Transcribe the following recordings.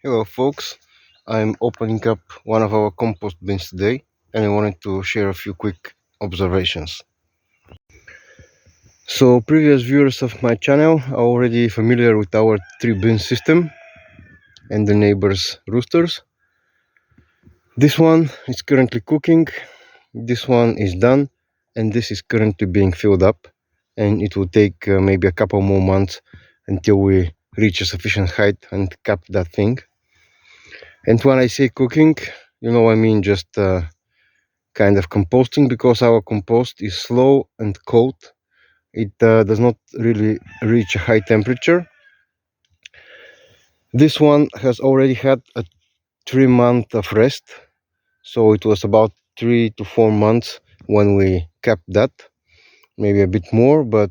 Hello folks, I'm opening up one of our compost bins today and I wanted to share a few quick observations. So previous viewers of my channel are already familiar with our 3-bin system and the neighbors' roosters. This one is currently cooking, this one is done, and this is currently being filled up, and it will take maybe a couple more months until we reach a sufficient height and cap that thing. And when I say cooking, I mean just kind of composting, because our compost is slow and cold. It does not really reach a high temperature. This one has already had a 3 month of rest, so it was about 3 to 4 months when we kept that, maybe a bit more, but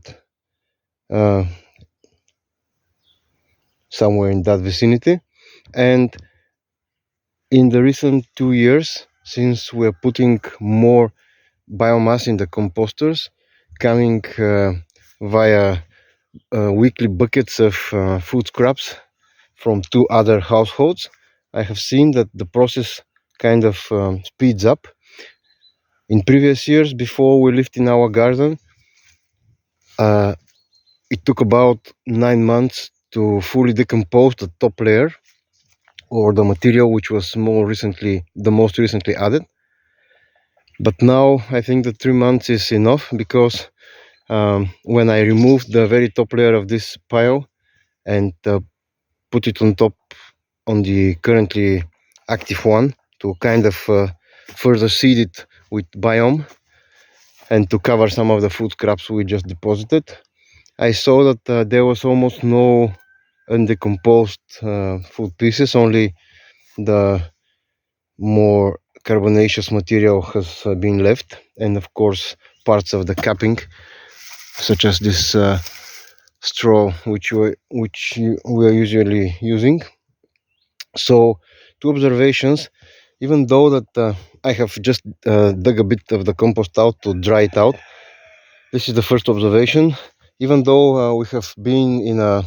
somewhere in that vicinity. And in the recent 2 years, since we're putting more biomass in the composters, coming via weekly buckets of food scraps from 2 other households, I have seen that the process kind of speeds up. In previous years, before we lived in our garden, it took about 9 months to fully decompose the top layer, or the material which was the most recently added. But now I think that 3 months is enough, because when I removed the very top layer of this pile and put it on top on the currently active one to kind of further seed it with biome and to cover some of the food scraps we just deposited, I saw that there was almost no undecomposed food pieces, only the more carbonaceous material has been left, and of course parts of the capping, such as this straw which we are usually using. So 2 observations. Even though that I have just dug a bit of the compost out to dry it out, this is the first observation. Even though we have been in a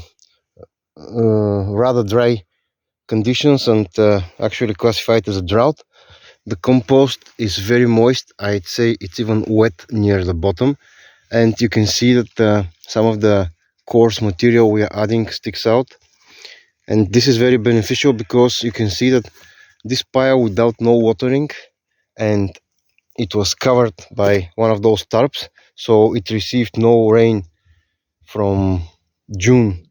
rather dry conditions and actually classified as a drought, the compost is very moist. I'd say it's even wet near the bottom, and you can see that some of the coarse material we are adding sticks out. And this is very beneficial, because you can see that this pile without no watering, and it was covered by one of those tarps, so it received no rain from June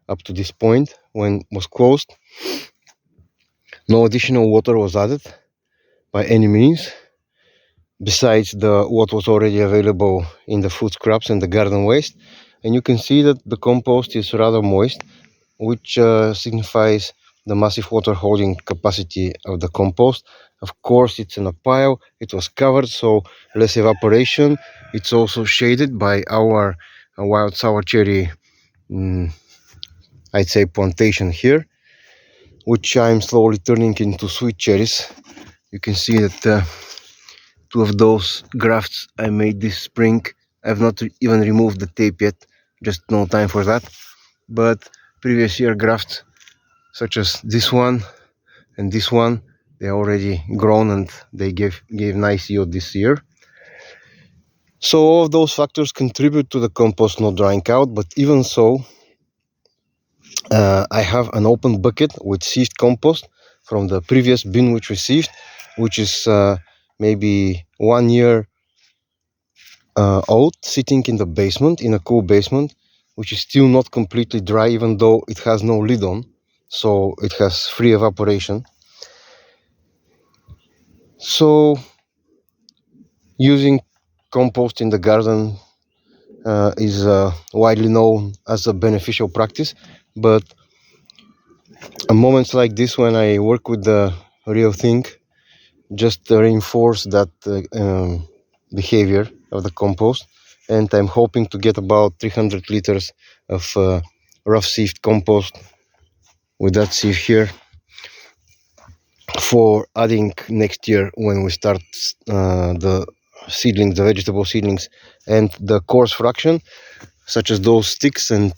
up to this point when it was closed. No additional water was added by any means, besides what was already available in the food scraps and the garden waste. And you can see that the compost is rather moist, which signifies the massive water holding capacity of the compost. Of course, it's in a pile, it was covered, so less evaporation. It's also shaded by our wild sour cherry, I'd say, plantation here, which I'm slowly turning into sweet cherries. You can see that 2 of those grafts I made this spring. I've not even removed the tape yet, just no time for that. But previous year grafts, such as this one and this one, they're already grown and they gave nice yield this year. So all of those factors contribute to the compost not drying out. But even so, I have an open bucket with sieved compost from the previous bin which we sieved, which is maybe 1 year old, sitting in the basement, in a cool basement, which is still not completely dry, even though it has no lid on, so it has free evaporation. So using compost in the garden is widely known as a beneficial practice, but at moments like this, when I work with the real thing, just reinforce that behavior of the compost. And I'm hoping to get about 300 liters of rough sieved compost with that sieve here for adding next year when we start the seedlings, the vegetable seedlings, and the coarse fraction, such as those sticks and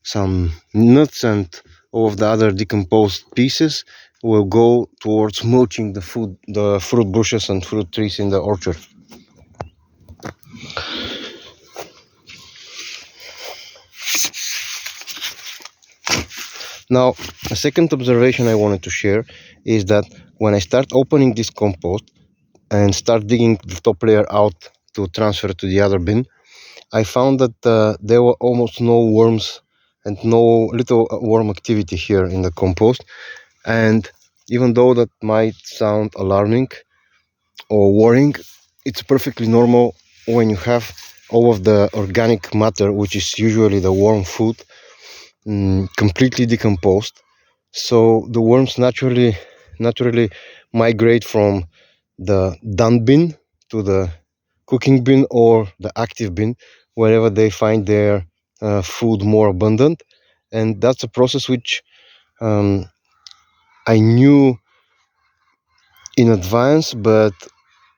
some nuts and all of the other decomposed pieces will go towards mulching the fruit bushes and fruit trees in the orchard. Now, a second observation I wanted to share is that when I start opening this compost and start digging the top layer out to transfer to the other bin, I found that there were almost no worms and little worm activity here in the compost. And even though that might sound alarming or worrying, it's perfectly normal when you have all of the organic matter, which is usually the worm food, completely decomposed. So the worms naturally migrate from the done bin to the cooking bin or the active bin, wherever they find their food more abundant. And that's a process which I knew in advance, but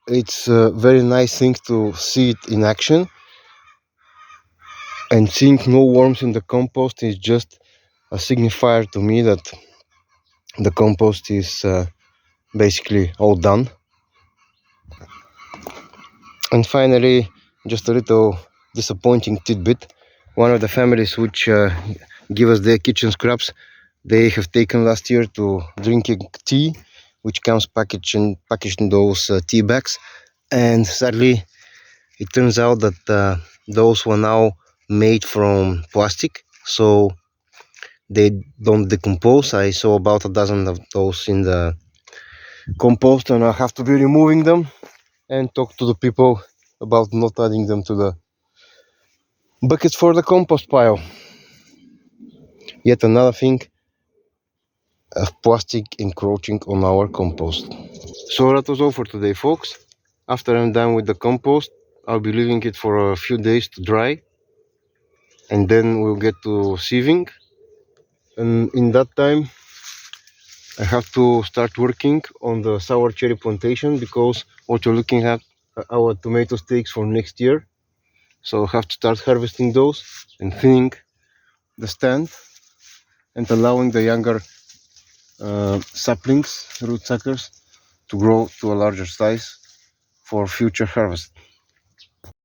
it's a very nice thing to see it in action. And seeing no worms in the compost is just a signifier to me that the compost is basically all done. And finally, just a little disappointing tidbit. One of the families which give us their kitchen scraps, they have taken last year to drinking tea, which comes packaged in those tea bags. And sadly, it turns out that those were now made from plastic, so they don't decompose. I saw about a dozen of those in the compost, and I have to be removing them and talk to the people about not adding them to the buckets for the compost pile. Yet another thing of plastic encroaching on our compost. So that was all for today, folks. After I'm done with the compost, I'll be leaving it for a few days to dry, and then we'll get to sieving. And in that time, I have to start working on the sour cherry plantation, because what you're looking at are our tomato stakes for next year. So I have to start harvesting those and thinning the stand and allowing the younger saplings, root suckers, to grow to a larger size for future harvest.